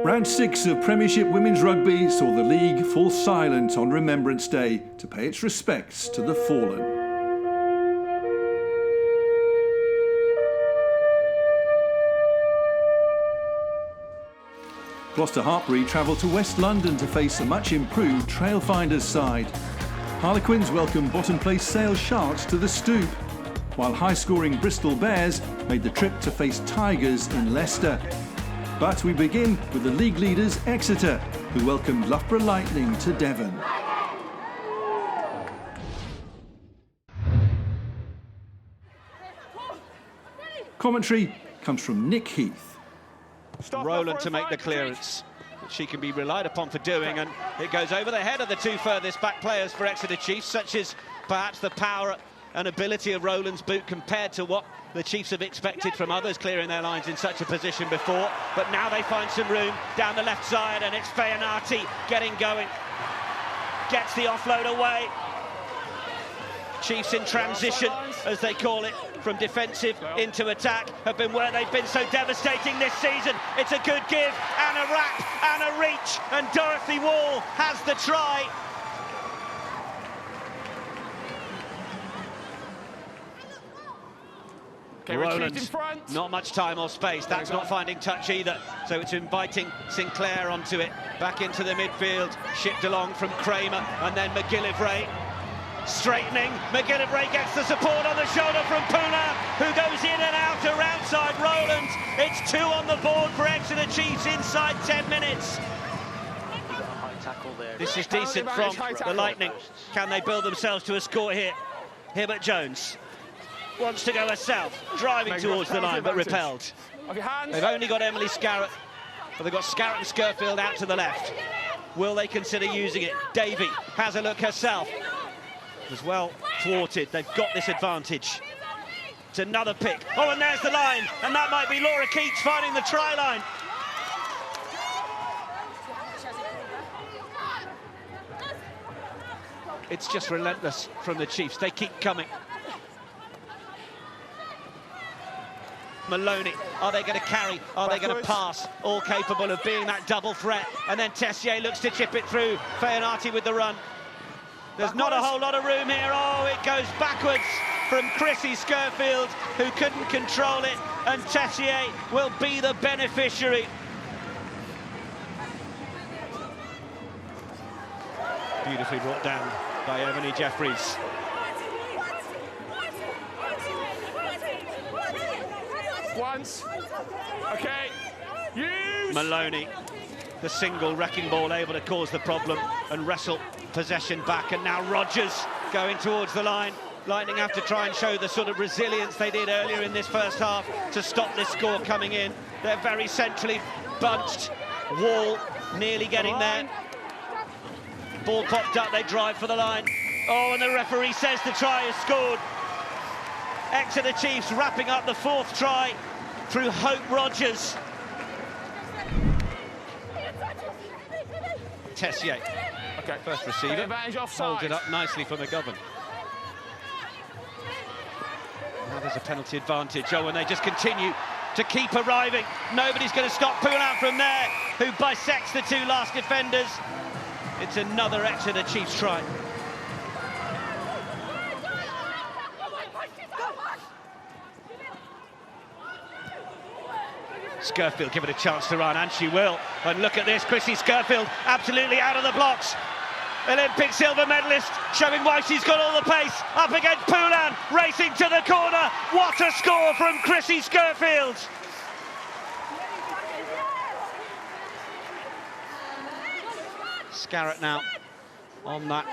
Round 6 of Premiership Women's Rugby saw the league fall silent on Remembrance Day to pay its respects to the fallen. Gloucester Hartbury travelled to West London to face a much improved Trailfinders side. Harlequins welcomed bottom-place Sale Sharks to the Stoop, while high-scoring Bristol Bears made the trip to face Tigers in Leicester. But we begin with the league leaders Exeter, who welcomed Loughborough Lightning to Devon. Commentary comes from Nick Heath. Rowland to make the clearance, which she can be relied upon for doing, and it goes over the head of the two furthest back players for Exeter Chiefs. Such is perhaps the power and ability of Rowland's boot compared to what the Chiefs have expected from others clearing their lines in such a position before. But now they find some room down the left side, and it's Fayanati getting going, gets the offload away. Chiefs in transition, as they call it, from defensive into attack, have been where they've been so devastating this season. It's a good give, and a wrap, and a reach, and Dorothy Wall has the try. Rowland, not much time or space. That's not finding touch either. So it's inviting Sinclair onto it, back into the midfield, shipped along from Kramer, and then McGillivray straightening. McGillivray gets the support on the shoulder from Poulin, who goes in and out around side Rowland. It's 2 on the board for Exeter Chiefs inside 10 minutes. This is decent from the Lightning. Can they build themselves to a score here? Hibbert Jones wants to go herself, driving towards the line, but repelled. They've only got Emily Scarrett, but they've got Scarrett and Skirfield out to the left. Will they consider using it? Davey has a look herself. As well thwarted, they've got this advantage. It's another pick. Oh, and there's the line, and that might be Laura Keats finding the try line. It's just relentless from the Chiefs. They keep coming. Maloney, are they going to carry? Are they going to pass? All capable of being that double threat. And then Tessier looks to chip it through. Fayanati with the run. There's not a whole lot of room here. Oh, it goes backwards from Chrissy Skirfield, who couldn't control it. And Tessier will be the beneficiary. Beautifully brought down by Ebony Jeffries. Once. Okay. Use. Maloney, the single wrecking ball, able to cause the problem and wrestle possession back. And now Rogers going towards the line. Lightning have to try and show the sort of resilience they did earlier in this first half to stop this score coming in. They're very centrally bunched. Wall nearly getting there. Ball popped up, they drive for the line. Oh, and the referee says the try is scored. Exeter Chiefs wrapping up the 4th try through Hope Rogers. Tessier, okay, first receiver, holds it up nicely for McGovern. Now there's a penalty advantage. Oh, and they just continue to keep arriving. Nobody's going to stop Poulin from there, who bisects the 2 last defenders. It's another Exeter Chiefs try. Skirfield give it a chance to run, and she will. And look at this, Chrissy Skirfield absolutely out of the blocks. Olympic silver medalist, showing why she's got all the pace. Up against Poulin, racing to the corner. What a score from Chrissy Skirfield. Scarrett now on that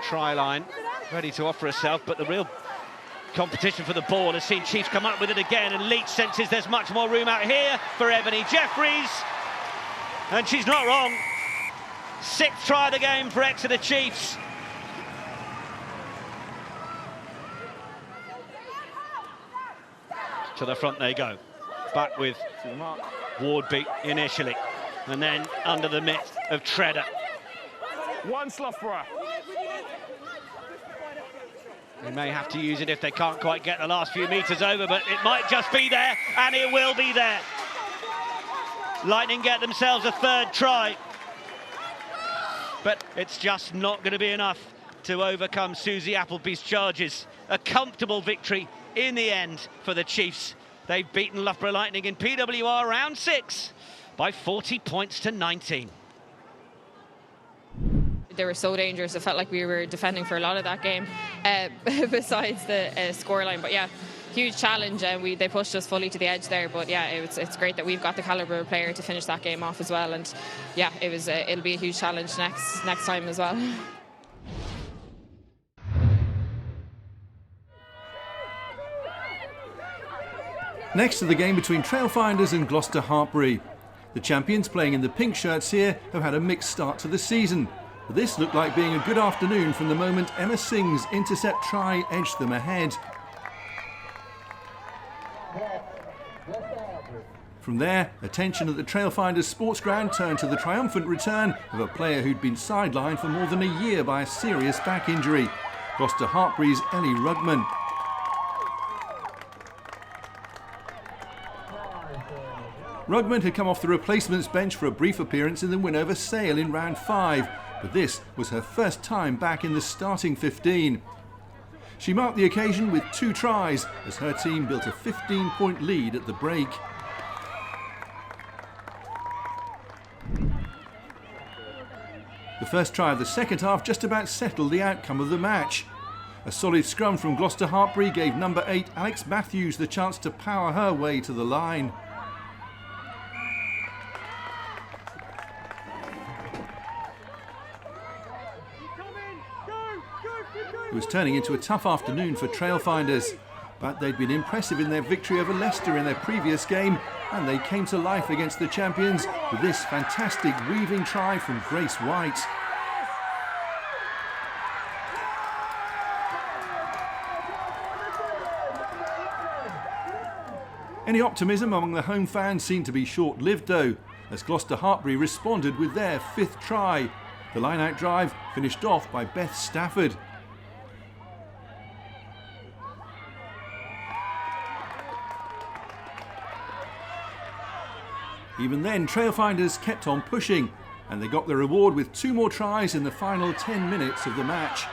try line, ready to offer herself, but the real competition for the ball has seen Chiefs come up with it again, and Leach senses there's much more room out here for Ebony Jeffries, and she's not wrong. 6th try of the game for Exeter Chiefs. To the front they go, back with Wardby initially, and then under the mitt of Treader. Once Loughborough. They may have to use it if they can't quite get the last few metres over, but it might just be there, and it will be there. Lightning get themselves a third try. But it's just not going to be enough to overcome Susie Appleby's charges. A comfortable victory in the end for the Chiefs. They've beaten Loughborough Lightning in PWR round 6 by 40 points to 19. They were so dangerous. It felt like we were defending for a lot of that game, besides the scoreline. But yeah, huge challenge, and they pushed us fully to the edge there. But yeah, it's great that we've got the calibre of player to finish that game off as well. And yeah, it'll be a huge challenge next time as well. Next to the game between Trailfinders and Gloucester Hartbury. The champions, playing in the pink shirts here, have had a mixed start to the season. But this looked like being a good afternoon from the moment Emma Singh's intercept try edged them ahead. From there, attention at the Trailfinders sports ground turned to the triumphant return of a player who'd been sidelined for more than a year by a serious back injury, Gloucester Hartbury's Ellie Rugman. Rugman had come off the replacements bench for a brief appearance in the win over Sale in round 5, but this was her first time back in the starting 15. She marked the occasion with 2 tries as her team built a 15-point lead at the break. The first try of the second half just about settled the outcome of the match. A solid scrum from Gloucester Hartbury gave number 8 Alex Matthews the chance to power her way to the line. It was turning into a tough afternoon for Trailfinders, but they'd been impressive in their victory over Leicester in their previous game, and they came to life against the champions with this fantastic weaving try from Grace White. Any optimism among the home fans seemed to be short-lived though, as Gloucester Hartbury responded with their 5th try. The line-out drive finished off by Beth Stafford. Even then, Trailfinders kept on pushing, and they got their reward with 2 more tries in the final 10 minutes of the match.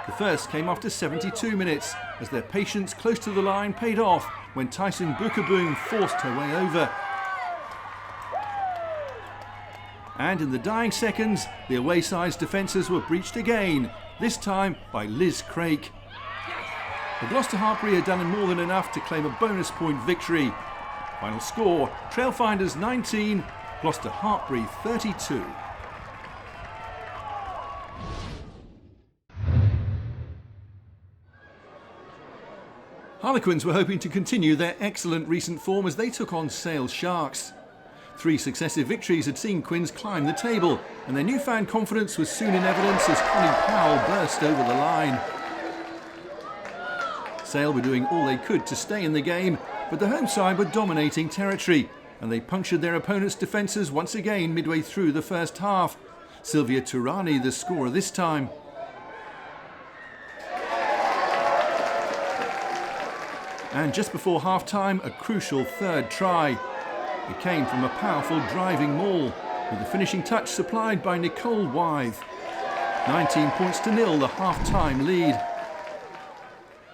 The first came after 72 minutes, as their patience close to the line paid off when Tyson Bookaboom forced her way over. And in the dying seconds, the away side's defences were breached again, this time by Liz Craik. The Gloucester Hartbury had done more than enough to claim a bonus point victory. Final score, Trailfinders 19, Gloucester Hartbury 32. Harlequins were hoping to continue their excellent recent form as they took on Sale Sharks. 3 successive victories had seen Quins climb the table, and their newfound confidence was soon in evidence as Connie Powell burst over the line. Sale were doing all they could to stay in the game, but the home side were dominating territory, and they punctured their opponents' defences once again midway through the first half. Sylvia Turani the scorer this time. And just before half-time, a crucial 3rd try. It came from a powerful driving maul, with the finishing touch supplied by Nicole Wythe. 19 points to 0, the half-time lead.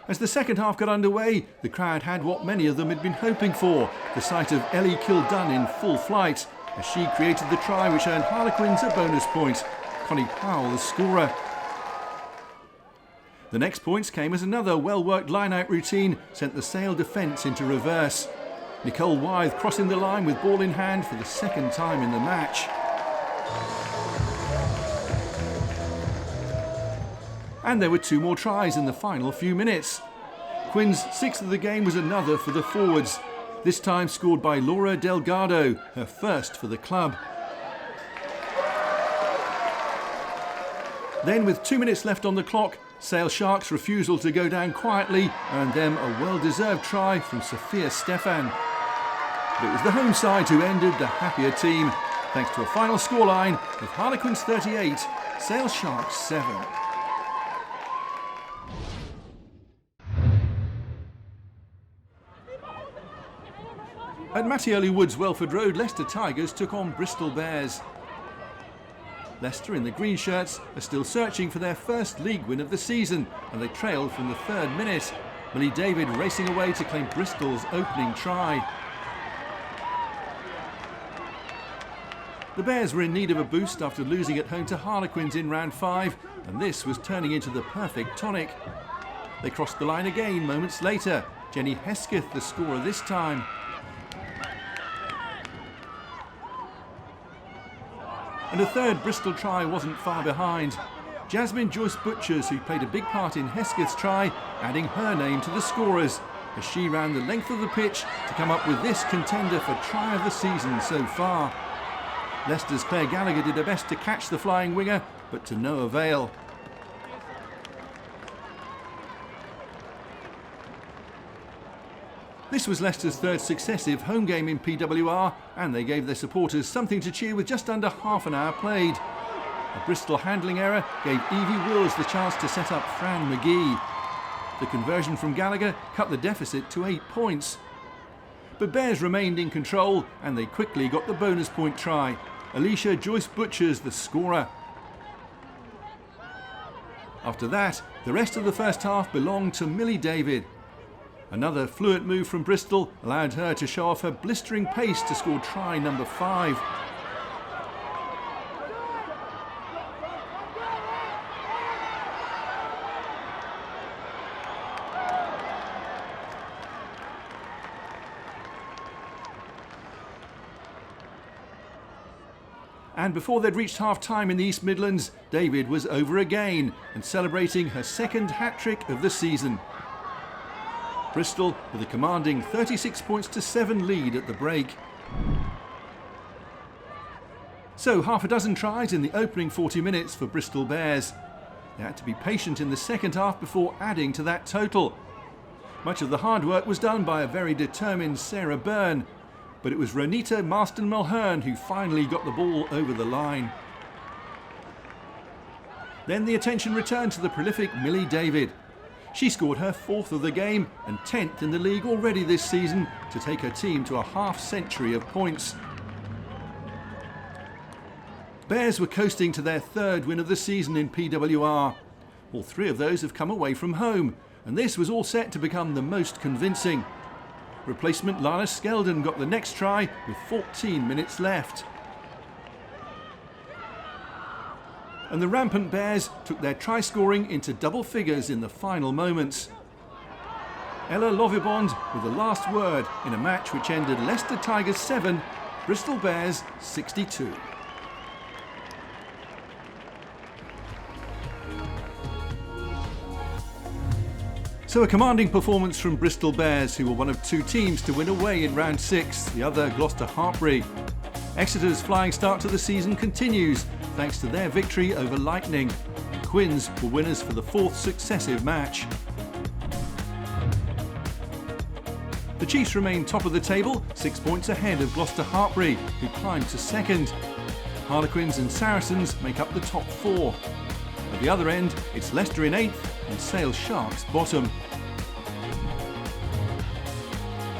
As the second half got underway, the crowd had what many of them had been hoping for, the sight of Ellie Kildunn in full flight, as she created the try which earned Harlequins a bonus point. Connie Powell the scorer. The next points came as another well-worked line-out routine sent the Sale defence into reverse. Nicole Wythe crossing the line with ball in hand for the 2nd time in the match. And there were 2 more tries in the final few minutes. Quins' 6th of the game was another for the forwards, this time scored by Laura Delgado, her first for the club. Then, with 2 minutes left on the clock, Sale Sharks' refusal to go down quietly earned them a well-deserved try from Sophia Stefan. But it was the home side who ended the happier team, thanks to a final scoreline of Harlequins 38, Sale Sharks 7. At Mattioli Woods, Welford Road, Leicester Tigers took on Bristol Bears. Leicester in the green shirts are still searching for their first league win of the season, and they trailed from the 3rd minute. Millie David racing away to claim Bristol's opening try. The Bears were in need of a boost after losing at home to Harlequins in round 5, and this was turning into the perfect tonic. They crossed the line again moments later. Jenny Hesketh the scorer this time. And a third Bristol try wasn't far behind. Jasmine Joyce Butchers, who played a big part in Hesketh's try, adding her name to the scorers as she ran the length of the pitch to come up with this contender for try of the season so far. Leicester's Claire Gallagher did her best to catch the flying winger, but to no avail. This was Leicester's 3rd successive home game in PWR, and they gave their supporters something to cheer with just under half an hour played. A Bristol handling error gave Evie Wills the chance to set up Fran McGee. The conversion from Gallagher cut the deficit to 8 points. But Bears remained in control, and they quickly got the bonus point try. Alicia Joyce Butchers the scorer. After that, the rest of the first half belonged to Millie David. Another fluent move from Bristol allowed her to show off her blistering pace to score try number 5. And before they'd reached half-time in the East Midlands, David was over again and celebrating her 2nd hat-trick of the season. Bristol with a commanding 36 points to 7 lead at the break. So half a dozen tries in the opening 40 minutes for Bristol Bears. They had to be patient in the second half before adding to that total. Much of the hard work was done by a very determined Sarah Byrne, but it was Ronita Marston-Mulhern who finally got the ball over the line. Then the attention returned to the prolific Millie David. She scored her 4th of the game and 10th in the league already this season to take her team to a half-century of points. Bears were coasting to their 3rd win of the season in PWR. All 3 of those have come away from home, and this was all set to become the most convincing. Replacement Lana Skeldon got the next try with 14 minutes left. And the rampant Bears took their try scoring into double figures in the final moments. Ella Lovibond with the last word in a match which ended Leicester Tigers 7, Bristol Bears 62. So a commanding performance from Bristol Bears, who were one of 2 teams to win away in round 6, the other Gloucester Hartbury. Exeter's flying start to the season continues thanks to their victory over Lightning. And Quins were winners for the 4th successive match. The Chiefs remain top of the table, 6 points ahead of Gloucester Hartbury, who climbed to 2nd. Harlequins and Saracens make up the top 4. At the other end, it's Leicester in 8th and Sale Sharks bottom.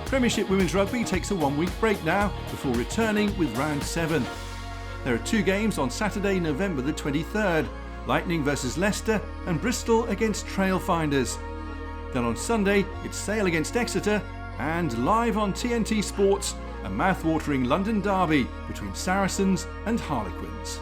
Premiership Women's Rugby takes a 1-week break now before returning with round 7. There are 2 games on Saturday, November the 23rd, Lightning versus Leicester and Bristol against Trailfinders. Then on Sunday, it's Sale against Exeter, and live on TNT Sports, a mouth-watering London derby between Saracens and Harlequins.